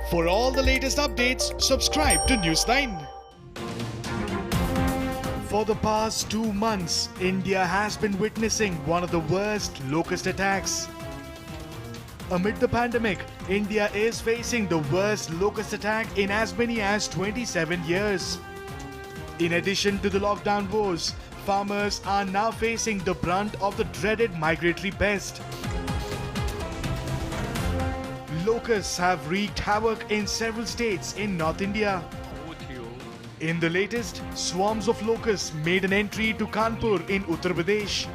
For all the latest updates, subscribe to Newsline. For the past 2 months, India has been witnessing one of the worst locust attacks. Amid the pandemic, India is facing the worst locust attack in as many as 27 years. In addition to the lockdown woes, farmers are now facing the brunt of the dreaded migratory pest. Locusts have wreaked havoc in several states in North India. In the latest, swarms of locusts made an entry to Kanpur in Uttar Pradesh.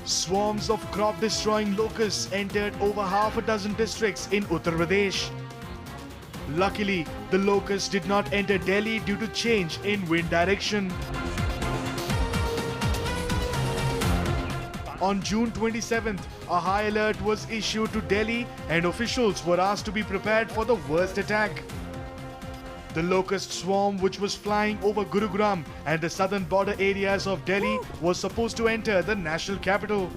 Swarms of crop-destroying locusts entered over half a dozen districts in Uttar Pradesh. Luckily, the locusts did not enter Delhi due to change in wind direction. On June 27th, a high alert was issued to Delhi and officials were asked to be prepared for the worst attack. The locust swarm, which was flying over Gurugram and the southern border areas of Delhi, was supposed to enter the national capital.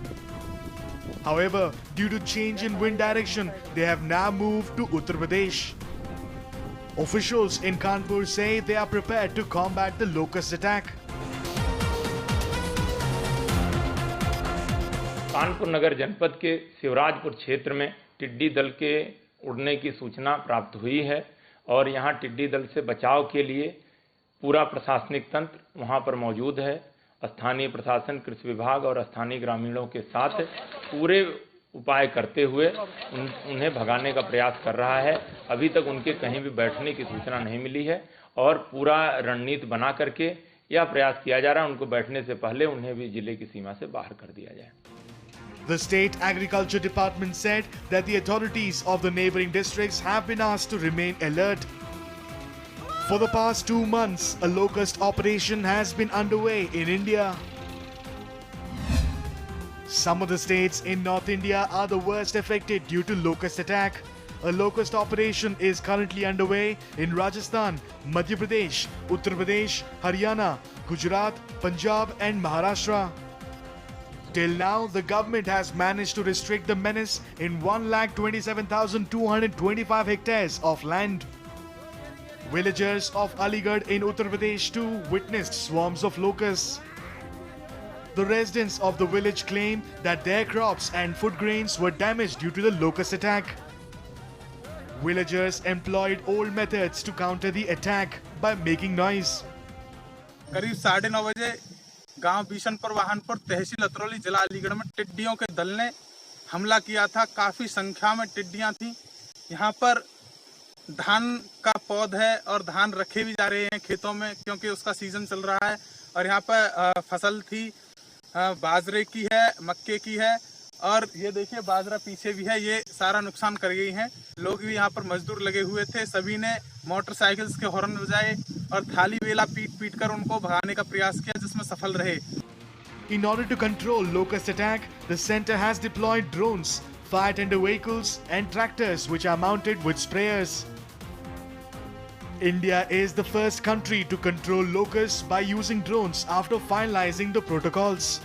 However, due to change in wind direction, they have now moved to Uttar Pradesh. Officials in Kanpur say they are prepared to combat the locust attack. Kanpur नगर जनपद के शिवराजपुर क्षेत्र में टिड्डी दल के उड़ने की सूचना प्राप्त हुई है और यहां टिड्डी दल से बचाव के लिए पूरा प्रशासनिक तंत्र वहां पर मौजूद है। स्थानीय प्रशासन, कृषि विभाग और स्थानीय ग्रामीणों के साथ पूरे उपाय करते हुए उन्हें भगाने का प्रयास कर रहा है। अभी तक उनके कहीं भी बैठने की सूचना नहीं मिली है और पूरा रणनीति बना करके यह प्रयास किया जा रहा है उनको बैठने से पहले उन्हें भी जिले की सीमा से बाहर कर दिया जाए। The State Agriculture Department said that the authorities of the neighboring districts have been asked to remain alert. For the past 2 months, a locust operation has been underway in India. Some of the states in North India are the worst affected due to locust attack. A locust operation is currently underway in Rajasthan, Madhya Pradesh, Uttar Pradesh, Haryana, Gujarat, Punjab and Maharashtra. Till now, the government has managed to restrict the menace in 1,27,225 hectares of land. Villagers of Aligarh in Uttar Pradesh too witnessed swarms of locusts. The residents of the village claim that their crops and food grains were damaged due to the locust attack. Villagers employed old methods to counter the attack by making noise. करीब 9:30 बजे गांव बिशनपुर वाहनपुर तहसील अतरौली जिला अलीगढ़ में टिड्डियों के दल ने हमला किया था। काफी संख्या में टिड्डियां थी। यहां पर धान का पौध है और धान रखे भी जा रहे हैं खेतों में क्योंकि उसका सीजन चल रहा है और यहां पर फसल थी बाजरे की है, मक्के की है और ये देखिए बाजरा पीछे भी है। ये सारा नुकसान कर गई है। लोग भी यहाँ पर मजदूर लगे हुए थे। सभी ने मोटरसाइकिल्स के हॉर्न बजाए और थाली वेला पीट कर उनको भगाने का प्रयास किया जिसमें सफल रहे। In order to control locust attack, the center has deployed drones, fire tender vehicles and tractors which are mounted with sprayers. India is the first country to control locusts by using drones after finalizing the protocols.